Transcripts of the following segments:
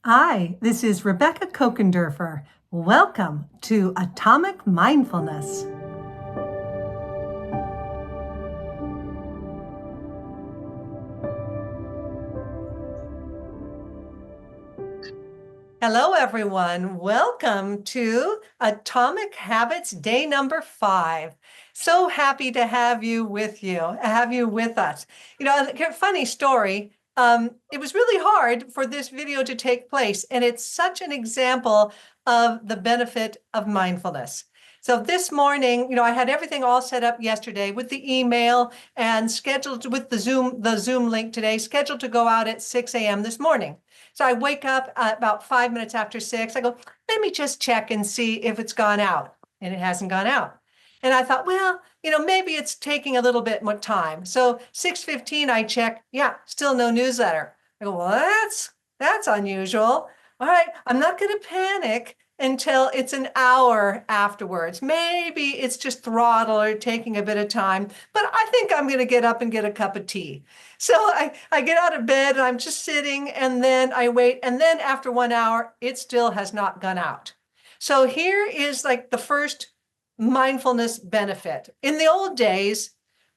Hi, this is Rebecca Kochenderfer. Welcome to Atomic Mindfulness. Hello, everyone. Welcome to Atomic Habits Day number 5. So happy to have you with us. Funny story. It was really hard for this video to take place, and it's such an example of the benefit of mindfulness. So this morning, I had everything all set up yesterday with the email and scheduled with the Zoom link today, scheduled to go out at 6 a.m. this morning. So I wake up about 5 minutes after 6. I go, let me just check and see if it's gone out. And it hasn't gone out. And I thought, well, maybe it's taking a little bit more time. So 6:15, I check. Yeah, still no newsletter. I go, well, that's unusual. All right, I'm not going to panic until it's an hour afterwards. Maybe it's just throttle or taking a bit of time, but I think I'm going to get up and get a cup of tea. So I get out of bed and I'm just sitting, and then I wait. And then after 1 hour, it still has not gone out. So here is like the first mindfulness benefit. In the old days,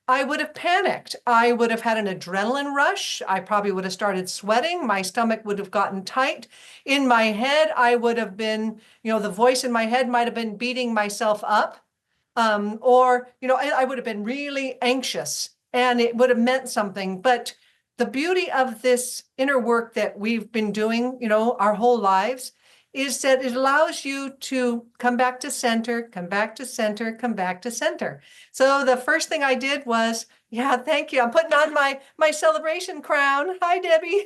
I would have panicked. I would have had an adrenaline rush. I probably would have started sweating. My stomach would have gotten tight. In my head, I would have been, the voice in my head might have been beating myself up. I would have been really anxious, and it would have meant something. But the beauty of this inner work that we've been doing, our whole lives, is that it allows you to come back to center, come back to center, come back to center. So the first thing I did was, yeah, thank you. I'm putting on my celebration crown. Hi, Debbie.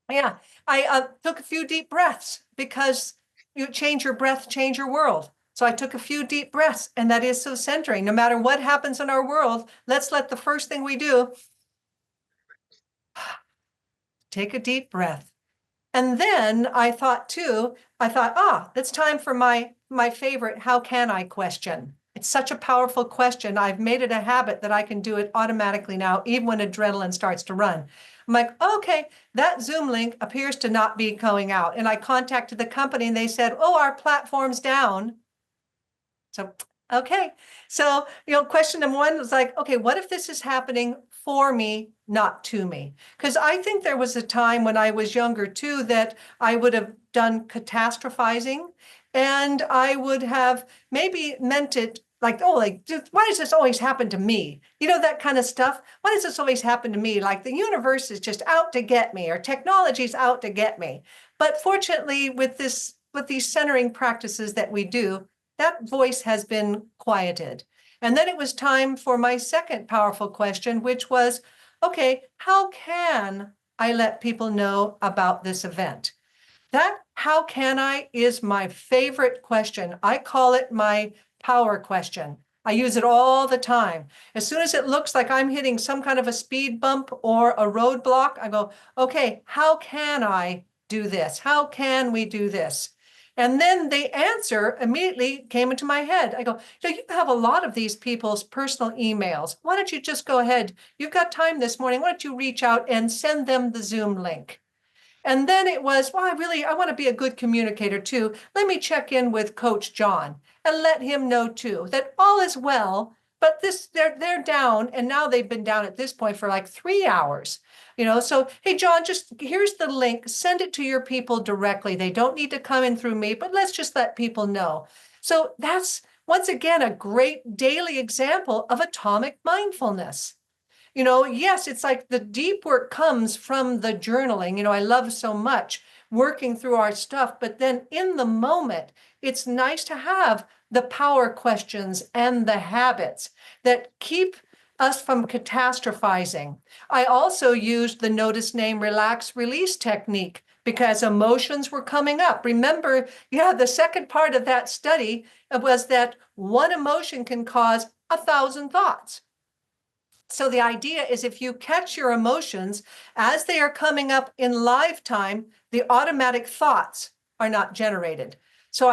Yeah, I took a few deep breaths, because you change your breath, change your world. So I took a few deep breaths, and that is so centering. No matter what happens in our world, let's let the first thing we do, take a deep breath. And then I thought, it's time for my favorite, how can I question. It's such a powerful question. I've made it a habit that I can do it automatically now, even when adrenaline starts to run. I'm like, okay, that Zoom link appears to not be going out. And I contacted the company and they said, oh, our platform's down. So, okay. So, question number one was like, okay, what if this is happening for me, not to me? Because I think there was a time when I was younger too that I would have done catastrophizing, and I would have maybe meant it like, oh, like, why does this always happen to me? That kind of stuff. Why does this always happen to me? Like the universe is just out to get me, or technology's out to get me. But fortunately, with these centering practices that we do, that voice has been quieted. And then it was time for my second powerful question, which was, okay, how can I let people know about this event? That how can I is my favorite question. I call it my power question. I use it all the time. As soon as it looks like I'm hitting some kind of a speed bump or a roadblock, I go, okay, how can I do this? How can we do this? And then the answer immediately came into my head. I go, you have a lot of these people's personal emails. Why don't you just go ahead? You've got time this morning. Why don't you reach out and send them the Zoom link? And then it was, well, I want to be a good communicator too. Let me check in with Coach John and let him know too that all is well. But they're down, and now they've been down at this point for like 3 hours. So hey, John, just here's the link. Send it to your people directly. They don't need to come in through me, but let's just let people know. So that's once again a great daily example of atomic mindfulness. Yes, it's like the deep work comes from the journaling. I love so much working through our stuff, but then in the moment, it's nice to have the power questions and the habits that keep us from catastrophizing. I also used the notice, name, relax, release technique because emotions were coming up. Remember, the second part of that study was that one emotion can cause 1,000 thoughts. So the idea is if you catch your emotions as they are coming up in live time, the automatic thoughts are not generated. So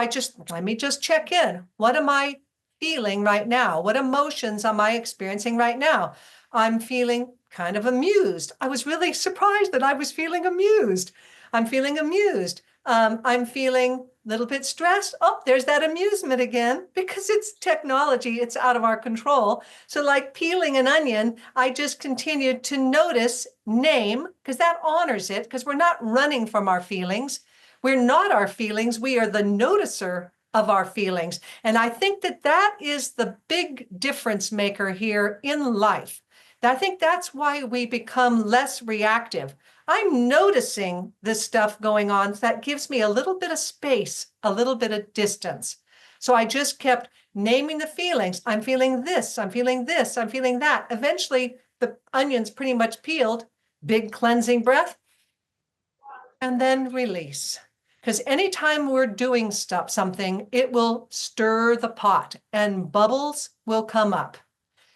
let me just check in. What am I feeling right now? What emotions am I experiencing right now? I'm feeling kind of amused. I was really surprised that I was feeling amused. I'm feeling amused. I'm feeling a little bit stressed. Oh, there's that amusement again, because it's technology, it's out of our control. So like peeling an onion, I just continued to notice, name, because that honors it, because we're not running from our feelings. We're not our feelings. We are the noticer of our feelings. And I think that that is the big difference maker here in life. I think that's why we become less reactive. I'm noticing this stuff going on. So that gives me a little bit of space, a little bit of distance. So I just kept naming the feelings. I'm feeling this, I'm feeling this, I'm feeling that. Eventually, the onion's pretty much peeled. Big cleansing breath, and then release. Because anytime we're doing something, it will stir the pot and bubbles will come up.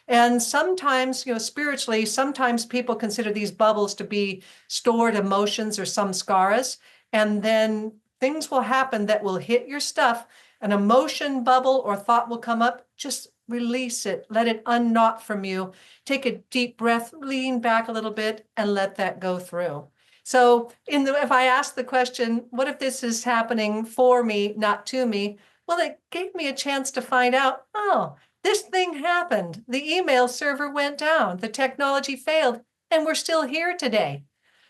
And sometimes, spiritually, sometimes people consider these bubbles to be stored emotions or samskaras. And then things will happen that will hit your stuff. An emotion bubble or thought will come up. Just release it. Let it unknot from you. Take a deep breath, lean back a little bit, and let that go through. So if I ask the question, what if this is happening for me, not to me? Well, it gave me a chance to find out, oh, this thing happened. The email server went down. The technology failed, and we're still here today.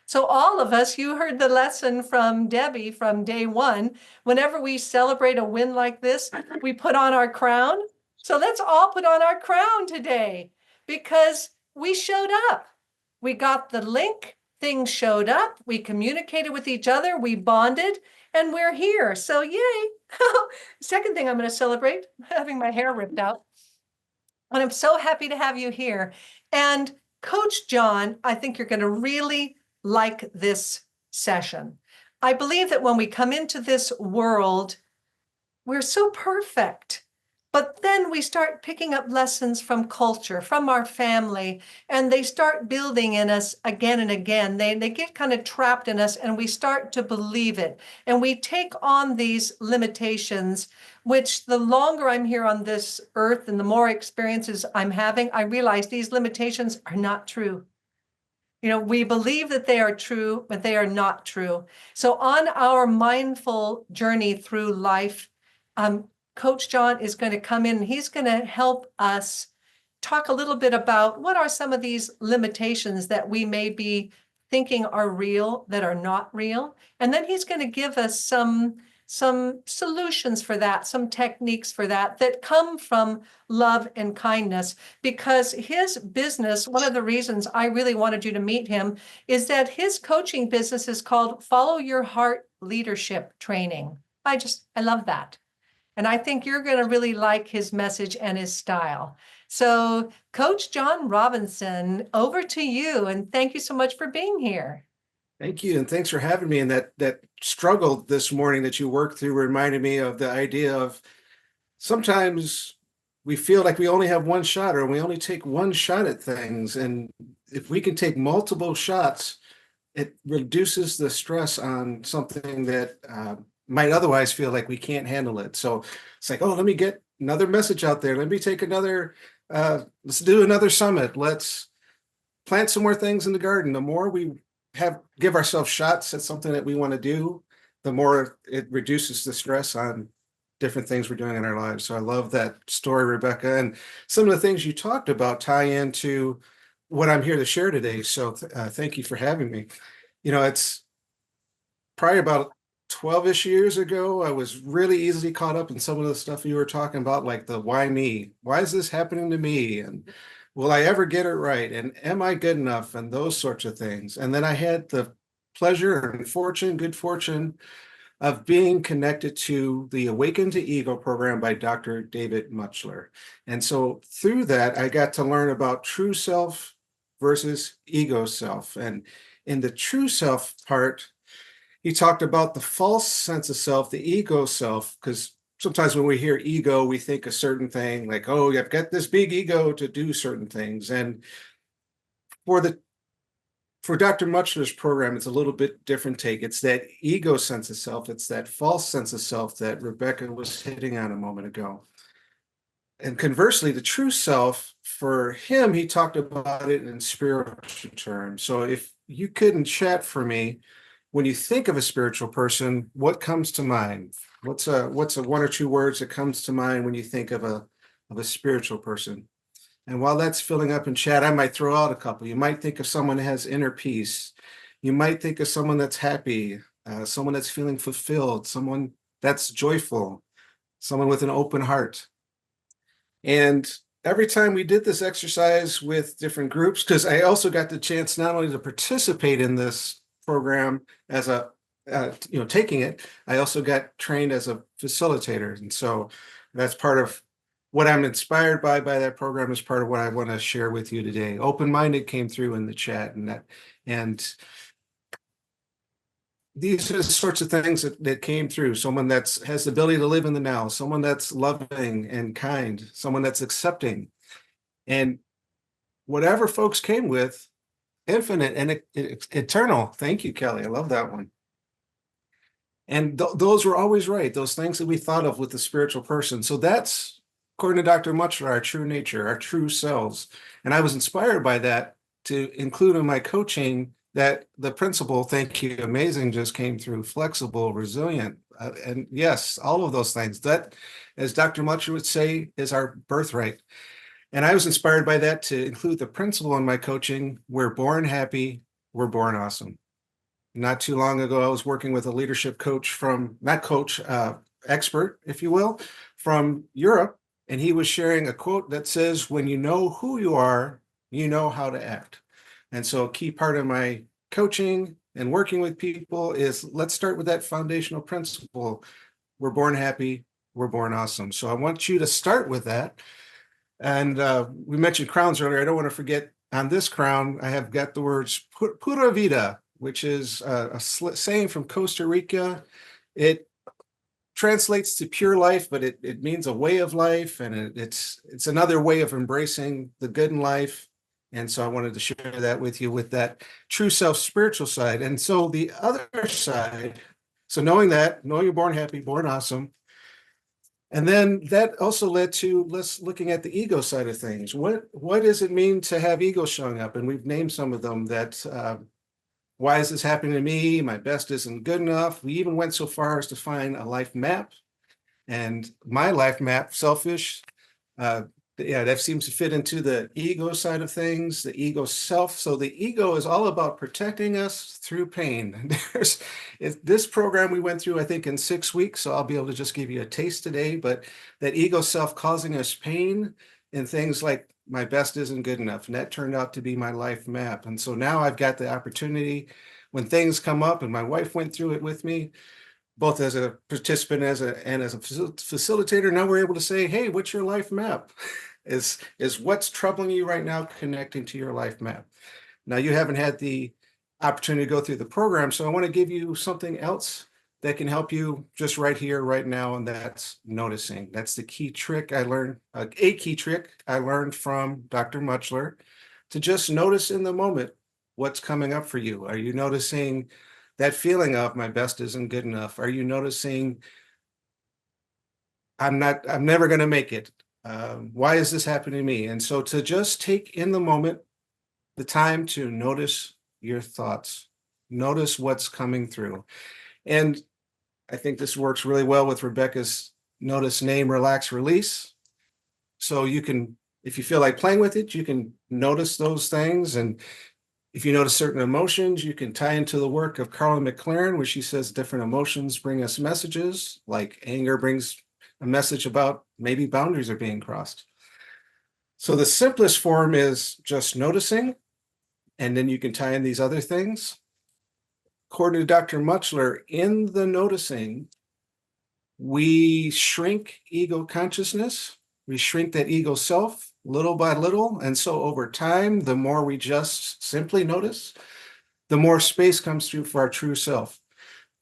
So all of us, you heard the lesson from Debbie from day one. Whenever we celebrate a win like this, we put on our crown. So let's all put on our crown today because we showed up. We got the link. Things showed up. We communicated with each other. We bonded, and we're here. So yay. Second thing I'm going to celebrate, having my hair ripped out. And I'm so happy to have you here. And Coach John, I think you're going to really like this session. I believe that when we come into this world, we're so perfect. But then we start picking up lessons from culture, from our family, and they start building in us again and again. They get kind of trapped in us, and we start to believe it. And we take on these limitations, which the longer I'm here on this earth and the more experiences I'm having, I realize these limitations are not true. We believe that they are true, but they are not true. So on our mindful journey through life, Coach John is going to come in and he's going to help us talk a little bit about what are some of these limitations that we may be thinking are real that are not real. And then he's going to give us some solutions for that, some techniques for that come from love and kindness, because his business, one of the reasons I really wanted you to meet him is that his coaching business is called Follow Your Heart Leadership Training. I love that. And I think you're going to really like his message and his style. So Coach John Robinson, over to you. And thank you so much for being here. Thank you. And thanks for having me. And that struggle this morning that you worked through reminded me of the idea of sometimes we feel like we only have one shot or we only take one shot at things. And if we can take multiple shots, it reduces the stress on something that might otherwise feel like we can't handle it. So it's like, oh, let me get another message out there. Let me take let's do another summit. Let's plant some more things in the garden. The more we give ourselves shots at something that we want to do, the more it reduces the stress on different things we're doing in our lives. So I love that story, Rebecca. And some of the things you talked about tie into what I'm here to share today. So thank you for having me. It's probably about 12-ish years ago, I was really easily caught up in some of the stuff you were talking about, like the why me? Why is this happening to me? And will I ever get it right? And am I good enough? And those sorts of things. And then I had the pleasure and good fortune of being connected to the Awaken to Ego program by Dr. David Muchler. And so through that, I got to learn about true self versus ego self. And in the true self part, he talked about the false sense of self, the ego self, because sometimes when we hear ego, we think a certain thing like, oh, I've got this big ego to do certain things. And for Dr. Muchler's program, it's a little bit different take. It's that ego sense of self. It's that false sense of self that Rebecca was hitting on a moment ago. And conversely, the true self, for him, he talked about it in spiritual terms. So if you couldn't chat for me, when you think of a spiritual person, what comes to mind? What's a one or two words that comes to mind when you think of a spiritual person? And while that's filling up in chat, I might throw out a couple. You might think of someone that has inner peace. You might think of someone that's happy, someone that's feeling fulfilled, someone that's joyful, someone with an open heart. And every time we did this exercise with different groups, because I also got the chance not only to participate in this program as taking it, I also got trained as a facilitator. And so that's part of what I'm inspired by that program, is part of what I want to share with you today. Open-minded came through in the chat, and these are the sorts of things that came through. Someone that has the ability to live in the now, someone that's loving and kind, someone that's accepting. And whatever folks came with, infinite and eternal. Thank you, Kelly. I love that one. And those were always right. Those things that we thought of with the spiritual person. So that's, according to Dr. Muchler, our true nature, our true selves. And I was inspired by that to include in my coaching that the principle, thank you, amazing, just came through: flexible, resilient. And yes, all of those things. That, as Dr. Muchler would say, is our birthright. And I was inspired by that to include the principle in my coaching: we're born happy, we're born awesome. Not too long ago, I was working with a leadership coach expert, if you will, from Europe. And he was sharing a quote that says, when you know who you are, you know how to act. And so a key part of my coaching and working with people is, let's start with that foundational principle. We're born happy, we're born awesome. So I want you to start with that. And we mentioned crowns earlier. I don't want to forget, on this crown, I have got the words pura vida, which is a saying from Costa Rica. It translates to pure life, but it means a way of life, and it's another way of embracing the good in life. And so I wanted to share that with you, with that true self spiritual side. And so the other side, so knowing you're born happy, born awesome. And then that also led to looking at the ego side of things. What does it mean to have ego showing up? And we've named some of them. Why is this happening to me? My best isn't good enough. We even went so far as to find a life map. And my life map, selfish, that seems to fit into the ego side of things, the ego self. So the ego is all about protecting us through pain. This program we went through, I think, in 6 weeks, so I'll be able to just give you a taste today, but that ego self causing us pain and things like my best isn't good enough. And that turned out to be my life map. And so now I've got the opportunity, when things come up, and my wife went through it with me, both as a participant and as a facilitator. Now we're able to say, hey, what's your life map? Is what's troubling you right now connecting to your life map? Now, you haven't had the opportunity to go through the program, so I want to give you something else that can help you just right here, right now, and that's noticing. That's the key trick I learned, a key trick I learned from Dr. Muchler, to just notice in the moment what's coming up for you. Are you noticing that feeling of my best isn't good enough? Are you noticing I'm never going to make it? Why is this happening to me? And so to just take in the moment the time to notice your thoughts, notice what's coming through. And I think this works really well with Rebecca's notice, name, relax, release. So you can, if you feel like playing with it, you can notice those things. And if you notice certain emotions, you can tie into the work of Carla McLaren, where she says different emotions bring us messages, like anger brings a message about maybe boundaries are being crossed. So the simplest form is just noticing, and then you can tie in these other things. According to Dr. Muchler, in the noticing, we shrink ego consciousness. We shrink that ego self little by little. And so over time, the more we just simply notice, the more space comes through for our true self.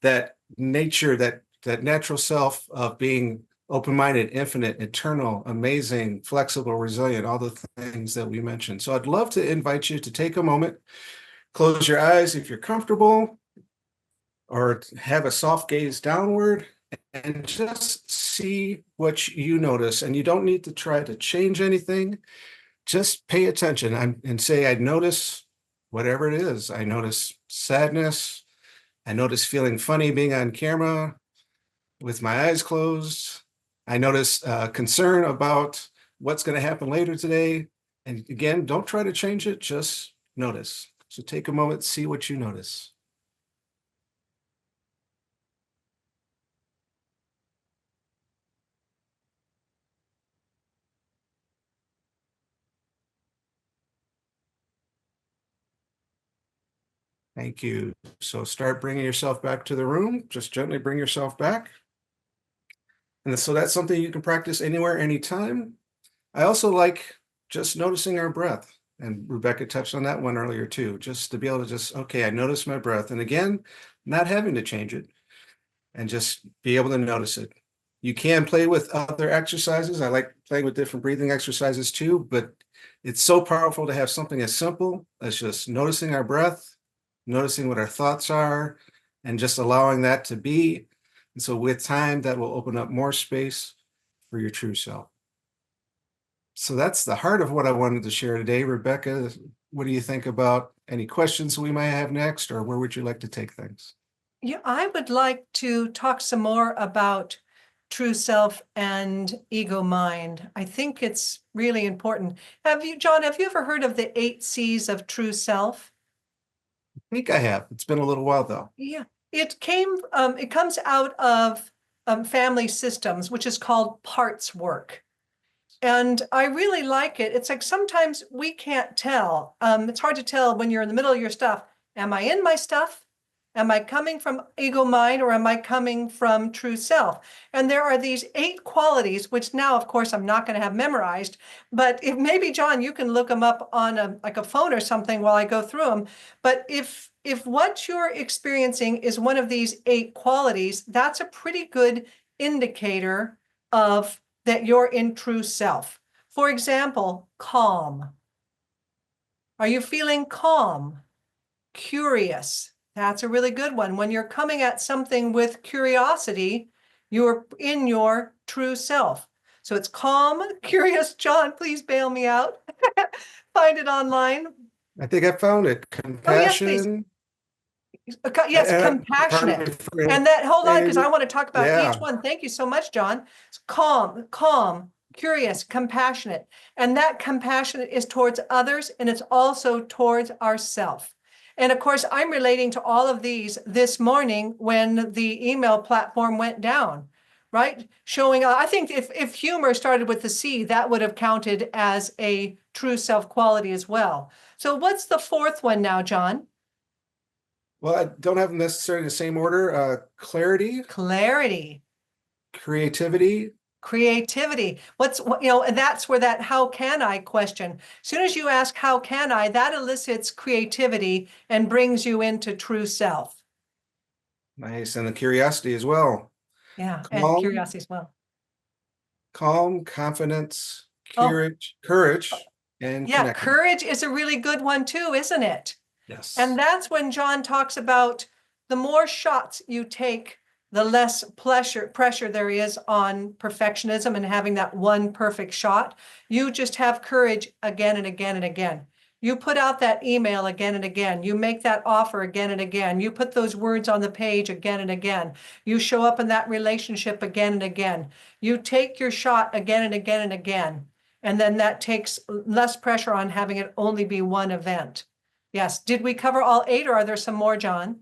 That nature, that natural self of being open-minded, infinite, eternal, amazing, flexible, resilient, all the things that we mentioned. So I'd love to invite you to take a moment, close your eyes if you're comfortable, or have a soft gaze downward, and just see what you notice. And you don't need to try to change anything. Just pay attention and say, I notice whatever it is. I notice sadness, I notice feeling funny being on camera with my eyes closed. I notice concern about what's going to happen later today. And again, don't try to change it, just notice. So take a moment, see what you notice. Thank you. So start bringing yourself back to the room. Just gently bring yourself back. And so that's something you can practice anywhere, anytime. I also like just noticing our breath. And Rebecca touched on that one earlier too, just to be able to just, okay, I notice my breath. And again, not having to change it and just be able to notice it. You can play with other exercises. I like playing with different breathing exercises too, but it's so powerful to have something as simple as just noticing our breath, noticing what our thoughts are, and just allowing that to be. And so with time, that will open up more space for your true self. So that's the heart of what I wanted to share today. Rebecca, what do you think about any questions we might have next, or where would you like to take things? Yeah, I would like to talk some more about true self and ego mind. I think it's really important. John, have you ever heard of the 8 C's of true self? I think I have. It's been a little while though. Yeah, it comes out of family systems, which is called parts work. And I really like it. It's like sometimes we can't tell. It's hard to tell when you're in the middle of your stuff. Am I in my stuff? Am I coming from ego mind or am I coming from true self? And there are these 8 qualities, which now, of course, I'm not going to have memorized. But if maybe, John, you can look them up on a phone or something while I go through them. But if what you're experiencing is one of these 8 qualities, that's a pretty good indicator of that you're in true self. For example, calm. Are you feeling calm? Curious. That's a really good one. When you're coming at something with curiosity, you're in your true self. So it's calm, curious. John, please bail me out. Find it online. I think I found it. Oh, yes, please. Compassion. Yes, Pardon me compassionate. for And that, hold on, because I saying, want to talk about each yeah, one. Thank you so much, John. Calm, curious, compassionate. And that compassionate is towards others and it's also towards ourself. And of course, I'm relating to all of these this morning when the email platform went down, right? Showing, I think if humor started with the C, that would have counted as a true self quality as well. So what's the fourth one now, John? well, I don't have necessarily the same order. Clarity, Clarity. creativity. Creativity. And that's where that how can I question. As soon as you ask how can I, that elicits creativity and brings you into true self. Nice. And the curiosity as well. Yeah, and Calm, curiosity as well. confidence, Oh, courage, and yeah, connected. courage is a really good one too, isn't it? And Yes. that's when John talks about the more shots you take, the less pressure there is on perfectionism and having that one perfect shot. You just have courage again and again and again. You put out that email again and again. You make that offer again and again. You put those words on the page again and again. You show up in that relationship again and again. You take your shot again and again and again. And then that takes less pressure on having it only be one event. Yes. Did we cover all 8 or are there some more, John?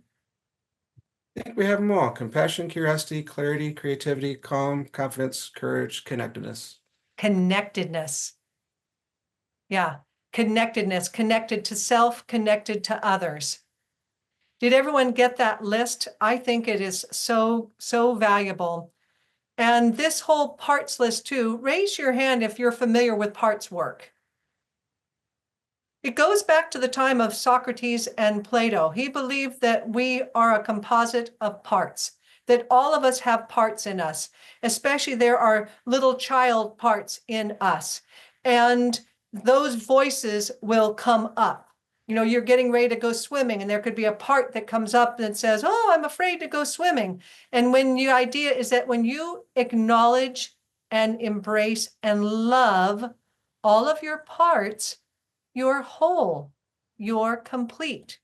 I think we have them all. Compassion, curiosity, clarity, creativity, calm, confidence, courage, connectedness. Connectedness. Yeah. Connectedness, connected to self, connected to others. Did everyone get that list? I think it is so, so valuable. And this whole parts list too, raise your hand if you're familiar with parts work. It goes back to the time of Socrates and Plato. He believed that we are a composite of parts, that all of us have parts in us, especially there are little child parts in us. And those voices will come up. You're getting ready to go swimming, and there could be a part that comes up that says, "Oh, I'm afraid to go swimming." And when the idea is that when you acknowledge and embrace and love all of your parts, you're whole, you're complete.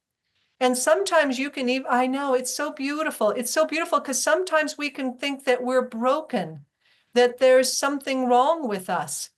And sometimes you can even, I know it's so beautiful. It's so beautiful because sometimes we can think that we're broken, that there's something wrong with us.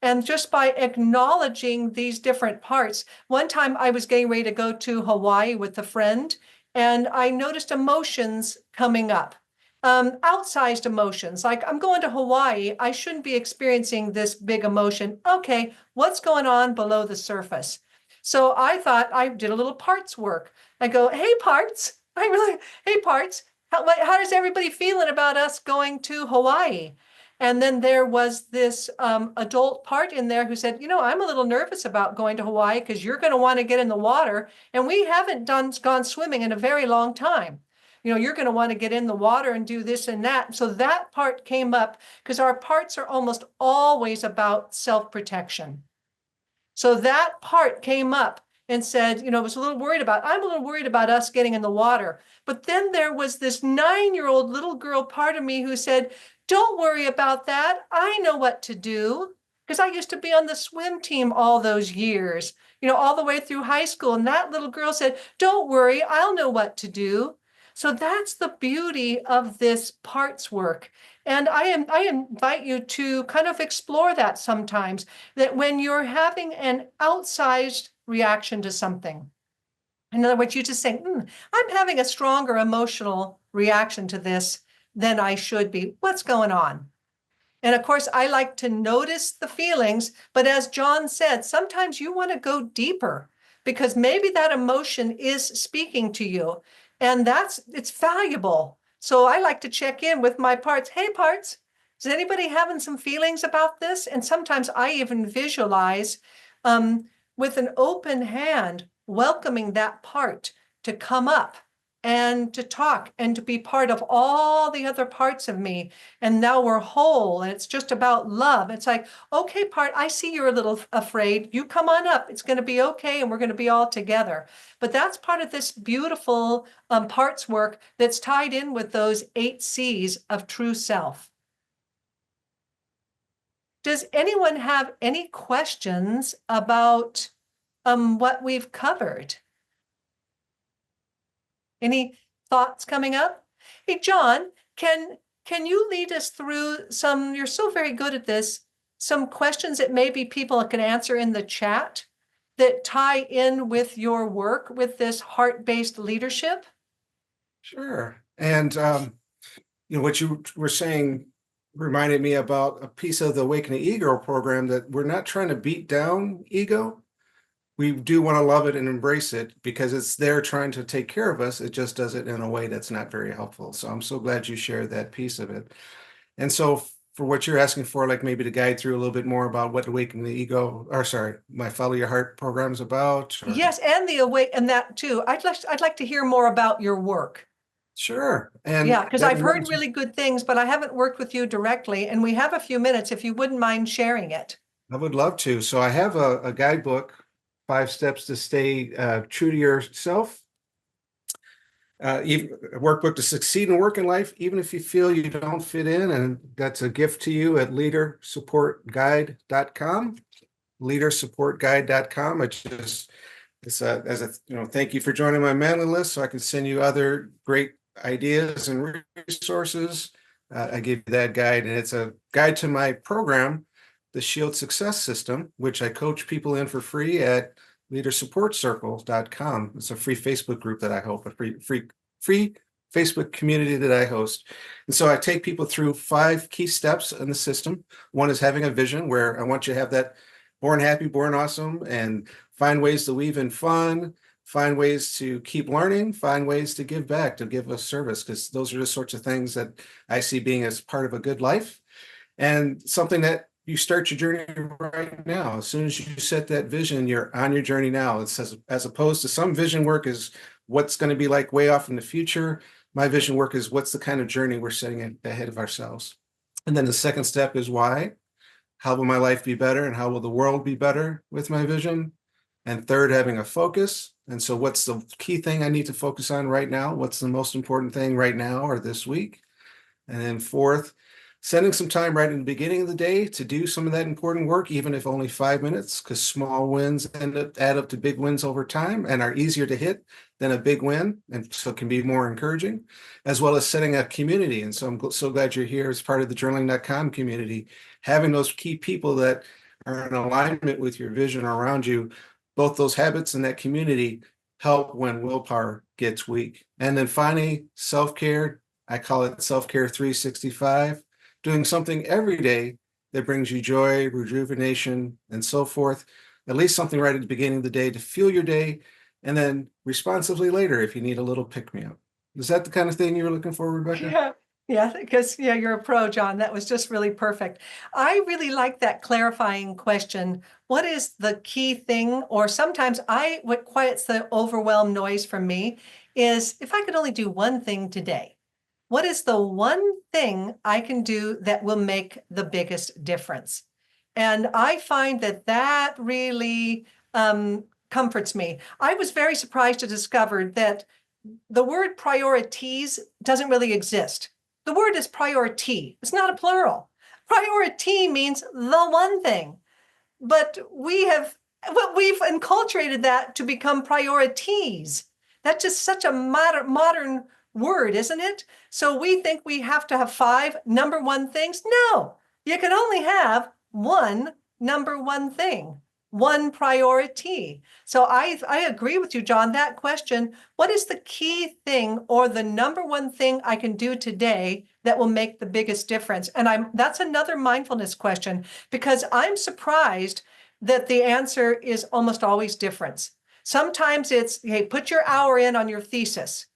And just by acknowledging these different parts, one time I was getting ready to go to Hawaii with a friend, and I noticed emotions coming up, outsized emotions. Like, I'm going to Hawaii. I shouldn't be experiencing this big emotion. Okay, what's going on below the surface? So I thought I did a little parts work. I go, hey, parts. Hey, parts. How does everybody feeling about us going to Hawaii? And then there was this adult part in there who said, I'm a little nervous about going to Hawaii because you're going to want to get in the water. And we haven't gone swimming in a very long time. You're going to want to get in the water and do this and that. So that part came up because our parts are almost always about self-protection. So that part came up and said, was a little worried about, I'm a little worried about us getting in the water. But then there was this 9-year-old little girl part of me who said, don't worry about that. I know what to do. Because I used to be on the swim team all those years, all the way through high school. And that little girl said, don't worry, I'll know what to do. So that's the beauty of this parts work. And I invite you to kind of explore that sometimes, that when you're having an outsized reaction to something, in other words, you just say, I'm having a stronger emotional reaction to this than I should be. What's going on? And of course, I like to notice the feelings, but as John said, sometimes you want to go deeper because maybe that emotion is speaking to you, and it's valuable. So I like to check in with my parts. Hey, parts, is anybody having some feelings about this? And sometimes I even visualize with an open hand, welcoming that part to come up and to talk and to be part of all the other parts of me. And now we're whole, and it's just about love. It's like, okay, part, I see you're a little afraid. You come on up. It's going to be okay, and we're going to be all together. But that's part of this beautiful parts work that's tied in with those 8 C's of true self. Does anyone have any questions about what we've covered? Any thoughts coming up? Hey, John, can you lead us through some, you're so very good at this, some questions that maybe people can answer in the chat that tie in with your work with this heart-based leadership? Sure. And what you were saying reminded me about a piece of the Awakening Ego program, that we're not trying to beat down ego. We do want to love it and embrace it because it's there trying to take care of us. It just does it in a way that's not very helpful. So I'm so glad you shared that piece of it. And so for what you're asking for, like maybe to guide through a little bit more about what Awakening the Ego, or sorry, my Follow Your Heart program is about. Yes, and the awake and that too. I'd like to hear more about your work. Sure. And Yeah, because that I've heard reminds me, really good things, but I haven't worked with you directly, and we have a few minutes if you wouldn't mind sharing it. I would love to. So I have a guidebook, 5 steps to stay true to yourself. Even a workbook to succeed in work and life, even if you feel you don't fit in. And that's a gift to you at leadersupportguide.com. Leadersupportguide.com. Thank you for joining my mailing list so I can send you other great ideas and resources. I give you that guide, and it's a guide to my program, the Shield Success System, which I coach people in for free at leadersupportcircle.com. It's a free Facebook group that I host, a free Facebook community that I host. And so I take people through 5 key steps in the system. One is having a vision, where I want you to have that born happy, born awesome, and find ways to weave in fun, find ways to keep learning, find ways to give back, to give a service, because those are the sorts of things that I see being as part of a good life. And something that you start your journey right now. As soon as you set that vision, you're on your journey now. It says, as opposed to some vision work is what's going to be like way off in the future. My vision work is what's the kind of journey we're setting ahead of ourselves. And then the second step is why. How will my life be better, and how will the world be better with my vision? And third, having a focus. And so what's the key thing I need to focus on right now? What's the most important thing right now or this week? And then fourth, spending some time right in the beginning of the day to do some of that important work, even if only 5 minutes, because small wins add up to big wins over time and are easier to hit than a big win, and so it can be more encouraging, as well as setting a community. And so I'm so glad you're here as part of the journaling.com community, having those key people that are in alignment with your vision around you. Both those habits and that community help when willpower gets weak. And then finally, self-care. I call it self-care 365, doing something every day that brings you joy, rejuvenation, and so forth. At least something right at the beginning of the day to fuel your day, and then responsibly later if you need a little pick-me-up. Is that the kind of thing you were looking for, Rebecca? Yeah. Yeah, because you're a pro, John. That was just really perfect. I really like that clarifying question. What is the key thing? Or sometimes what quiets the overwhelmed noise for me is if I could only do one thing today. What is the one thing I can do that will make the biggest difference? And I find that that really comforts me. I was very surprised to discover that the word priorities doesn't really exist. The word is priority. It's not a plural. Priority means the one thing. But we've enculturated that to become priorities. That's just such a modern word, isn't it? So we think we have to have five number one things. No, you can only have one number one thing, one priority. So I agree with you, John. That question, what is the key thing or the number one thing I can do today that will make the biggest difference? And that's another mindfulness question, because I'm surprised that the answer is almost always different. Sometimes it's, hey, put your hour in on your thesis.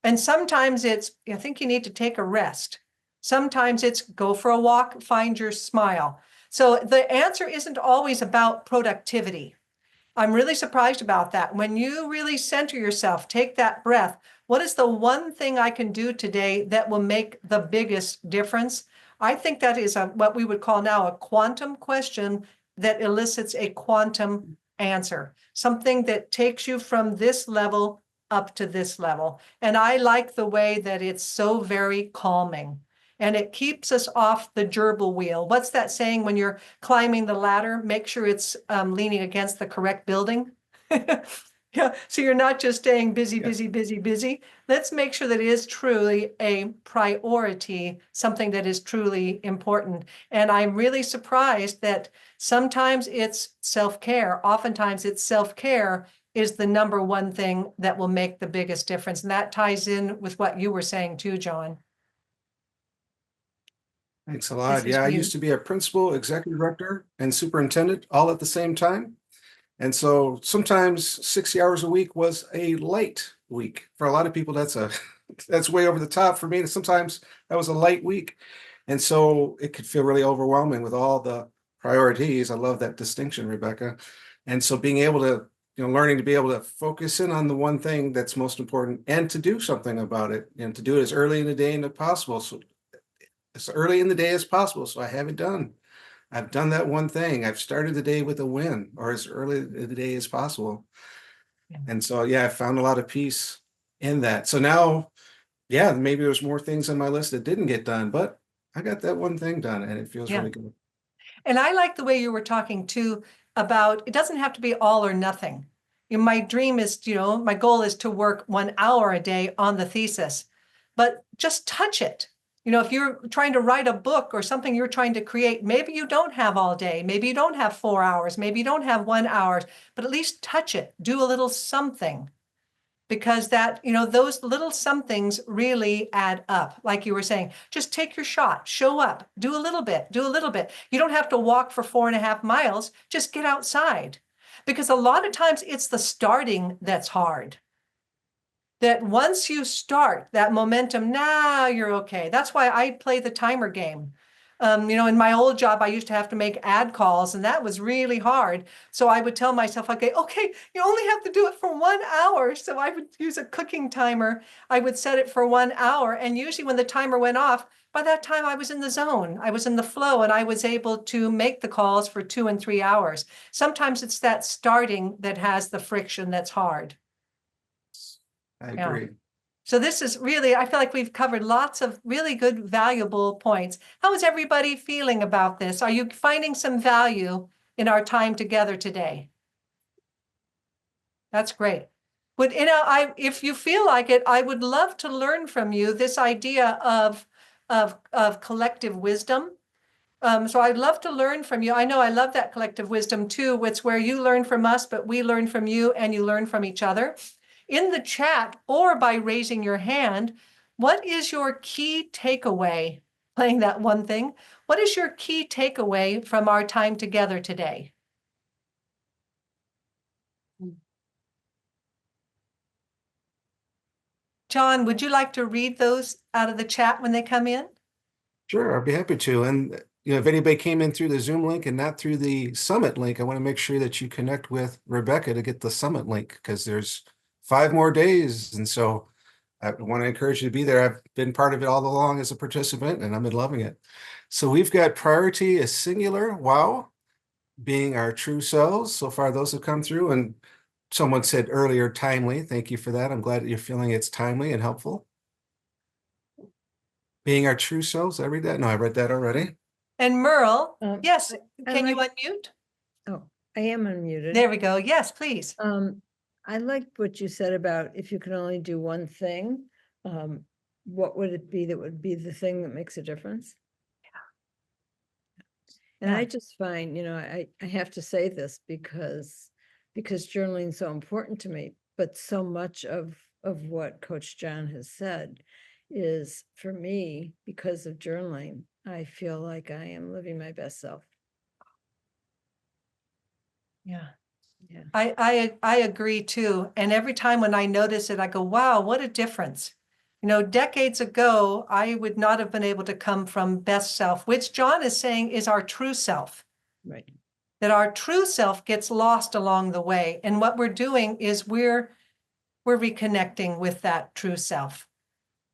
And sometimes it's, I think you need to take a rest. Sometimes it's go for a walk, find your smile. So the answer isn't always about productivity. I'm really surprised about that. When you really center yourself, take that breath. What is the one thing I can do today that will make the biggest difference? I think that is what we would call now a quantum question that elicits a quantum answer, something that takes you from this level up to this level. And I like the way that it's so very calming. And it keeps us off the gerbil wheel. What's that saying when you're climbing the ladder? Make sure it's leaning against the correct building. Yeah, so you're not just staying busy, Yeah. busy, busy, busy. Let's make sure that it is truly a priority, something that is truly important. And I'm really surprised that sometimes it's self-care. Oftentimes it's self-care is the number one thing that will make the biggest difference. And that ties in with what you were saying too, John. Thanks a This lot. is Yeah, I you. used to be a principal, executive director, and superintendent all at the same time. And so sometimes 60 hours a week was a light week. For a lot of people, that's way over the top. For me, sometimes that was a light week. And so it could feel really overwhelming with all the priorities. I love that distinction, Rebecca. And so being able to, learning to be able to focus in on the one thing that's most important and to do something about it, and to do it as early in the day as possible. So as early in the day as possible. So I have it done. I've done that one thing. I've started the day with a win, or as early in the day as possible. Yeah. And so, yeah, I found a lot of peace in that. So now, yeah, maybe there's more things on my list that didn't get done, but I got that one thing done and it feels Yeah. really good. And I like the way you were talking too about it doesn't have to be all or nothing. My dream is, my goal is to work 1 hour a day on the thesis, but just touch it. If you're trying to write a book or something you're trying to create, maybe you don't have all day, maybe you don't have 4 hours, maybe you don't have 1 hour, but at least touch it, do a little something. Because those little somethings really add up. Like you were saying, just take your shot, show up, do a little bit, do a little bit. You don't have to walk for 4.5 miles, just get outside. Because a lot of times it's the starting that's hard. That once you start that momentum, now you're okay. That's why I play the timer game. In my old job, I used to have to make ad calls, and that was really hard. So I would tell myself, okay, you only have to do it for 1 hour. So I would use a cooking timer. I would set it for 1 hour. And usually when the timer went off, by that time I was in the zone, I was in the flow, and I was able to make the calls for 2 and 3 hours. Sometimes it's that starting that has the friction that's hard. I Yeah. agree. So this is really, I feel like we've covered lots of really good, valuable points. How is everybody feeling about this? Are you finding some value in our time together today? That's great. If you feel like it, I would love to learn from you this idea of collective wisdom. So I'd love to learn from you. I know I love that collective wisdom too. It's where you learn from us, but we learn from you and you learn from each other. In the chat or by raising your hand, what is your key takeaway? Playing that one thing. What is your key takeaway from our time together today? John, would you like to read those out of the chat when they come in? Sure, I'd be happy to. And if anybody came in through the Zoom link and not through the Summit link, I want to make sure that you connect with Rebecca to get the Summit link because there's 5 more days. And so I want to encourage you to be there. I've been part of it all along as a participant, and I've been loving it. So we've got priority is singular, wow, being our true selves. So far, those have come through. And someone said earlier, timely. Thank you for that. I'm glad that you're feeling it's timely and helpful. Being our true selves. I read that? No, I read that already. And Merle, yes, I can you like- unmute? Oh, I am unmuted. There we go. Yes, please. I liked what you said about if you can only do one thing, what would it be that would be the thing that makes a difference? And Yeah. I just find, I have to say this because journaling is so important to me, but so much of what Coach John has said is for me, because of journaling, I feel like I am living my best self. Yeah. Yeah. I agree too. And every time when I notice it, I go, wow, what a difference. Decades ago, I would not have been able to come from best self, which John is saying is our true self. Right. That our true self gets lost along the way. And what we're doing is we're reconnecting with that true self,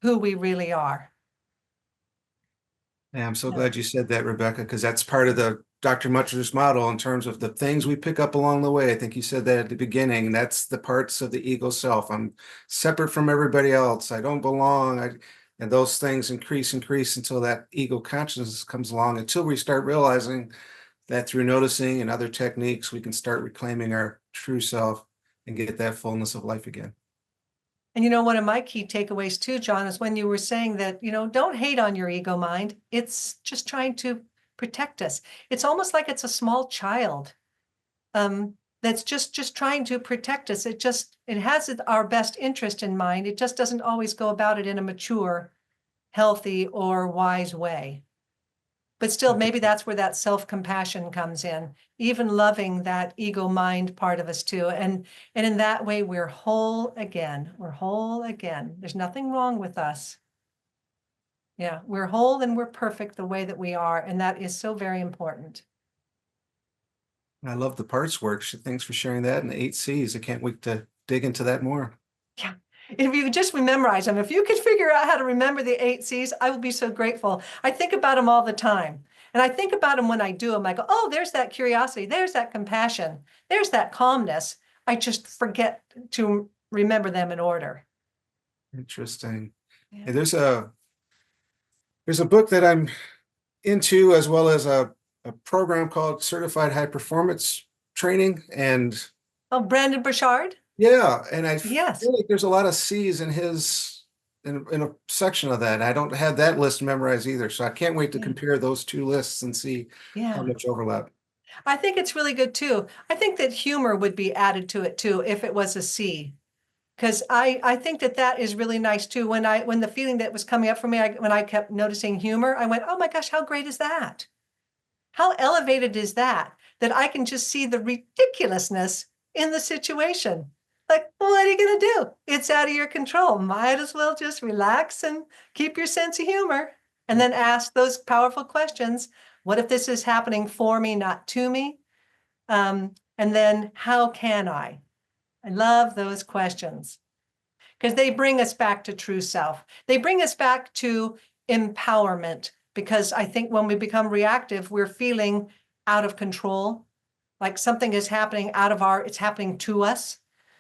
who we really are. Yeah, I'm so Yeah. glad you said that, Rebecca, because that's part of the Dr. Mutcher's model in terms of the things we pick up along the way. I think you said that at the beginning. That's the parts of the ego self. I'm separate from everybody else. I don't belong. And those things increase until that ego consciousness comes along, until we start realizing that through noticing and other techniques, we can start reclaiming our true self and get that fullness of life again. And one of my key takeaways too, John, is when you were saying that, don't hate on your ego mind. It's just trying to protect us. It's almost like it's a small child that's just trying to protect us. It has our best interest in mind. It just doesn't always go about it in a mature, healthy, or wise way. But still, maybe that's where that self-compassion comes in, even loving that ego mind part of us too. And in that way, we're whole again. We're whole again. There's nothing wrong with us. Yeah, we're whole and we're perfect the way that we are. And that is so very important. I love the parts work. Thanks for sharing that. And the 8 C's. I can't wait to dig into that more. Yeah. If you could just memorize them, if you could figure out how to remember the 8 C's, I will be so grateful. I think about them all the time. And I think about them when I do them. I go, oh, there's that curiosity. There's that compassion. There's that calmness. I just forget to remember them in order. Interesting. Yeah. And there's a book that I'm into, as well as a program called Certified High Performance Training. And Oh, Brandon Burchard? yeah, and I Yes. feel like there's a lot of C's in in a section of that. I don't have that list memorized either. So I can't wait to Yeah. compare those 2 lists and see how much overlap. I think it's really good too. I think that humor would be added to it too if it was a C. Because I think that is really nice too. When the feeling that was coming up for me, when I kept noticing humor, I went, oh my gosh, how great is that? How elevated is that? That I can just see the ridiculousness in the situation. Like, what are you going to do? It's out of your control. Might as well just relax and keep your sense of humor. And then ask those powerful questions. What if this is happening for me, not to me? And then how can I? I love those questions because they bring us back to true self. They bring us back to empowerment, because I think when we become reactive, we're feeling out of control, like something is happening it's happening to us.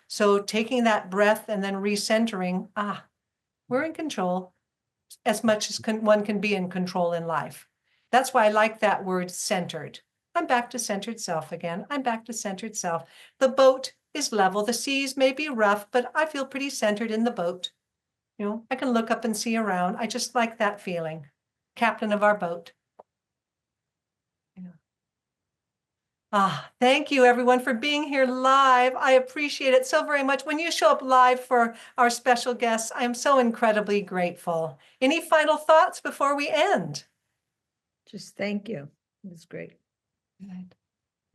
So taking that breath and then recentering, we're in control as much as one can be in control in life. That's why I like that word centered. I'm back to centered self again. I'm back to centered self. The boat is level. The seas may be rough, but I feel pretty centered in the boat. You know, I can look up and see around. I just like that feeling. Captain of our boat. Thank you everyone for being here live. I appreciate it so very much. When you show up live for our special guests, I am so incredibly grateful. Any final thoughts before we end? Just thank you. It was great. Good.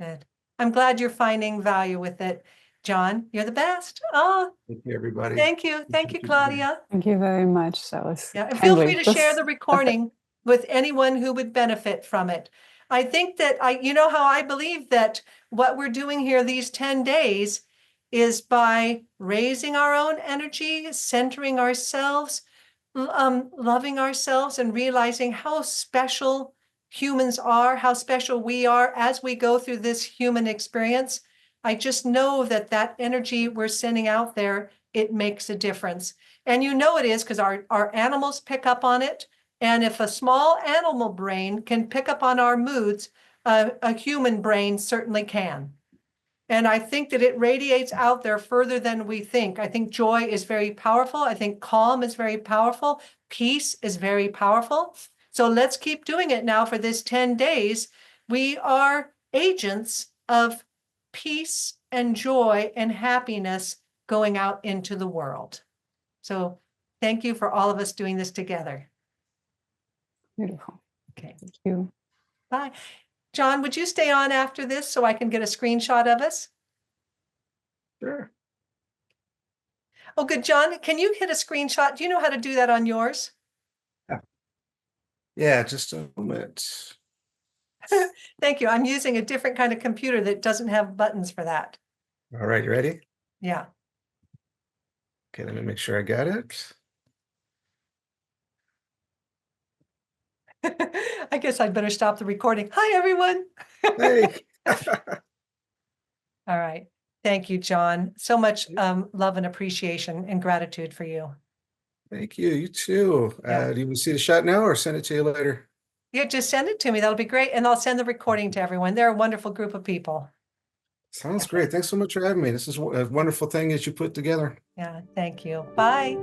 Good. I'm glad you're finding value with it. John, you're the best. Oh, Thank you, everybody. thank you. Thank you, Claudia. Thank you very much. That was Yeah, and can't feel free wait. to share This- the recording with anyone who would benefit from it. I think that you know how I believe that what we're doing here these 10 days is by raising our own energy, centering ourselves, loving ourselves, and realizing how special humans are, how special we are as we go through this human experience. I just know that that energy we're sending out there, it makes a difference. And you know it is because our animals pick up on it. And if a small animal brain can pick up on our moods, a human brain certainly can. And I think that it radiates out there further than we think. I think joy is very powerful. I think calm is very powerful. Peace is very powerful. So let's keep doing it now for this 10 days. We are agents of peace and joy and happiness going out into the world. So thank you for all of us doing this together. Beautiful. Okay, Thank you. bye. John, would you stay on after this so I can get a screenshot of us? Sure. Oh, good. John, can you hit a screenshot? Do you know how to do that on yours? Yeah, just a moment. Thank you. I'm using a different kind of computer that doesn't have buttons for that. All right, you ready? Yeah. Okay, let me make sure I got it. I guess I'd better stop the recording. Hi, everyone. Hey. All right. Thank you, John. So much love and appreciation and gratitude for you. Thank you. You too. Yeah. Do you want to see the shot now or send it to you later? Yeah, just send it to me. That'll be great. And I'll send the recording to everyone. They're a wonderful group of people. Sounds great. Thanks so much for having me. This is a wonderful thing that you put together. Yeah, thank you. Bye.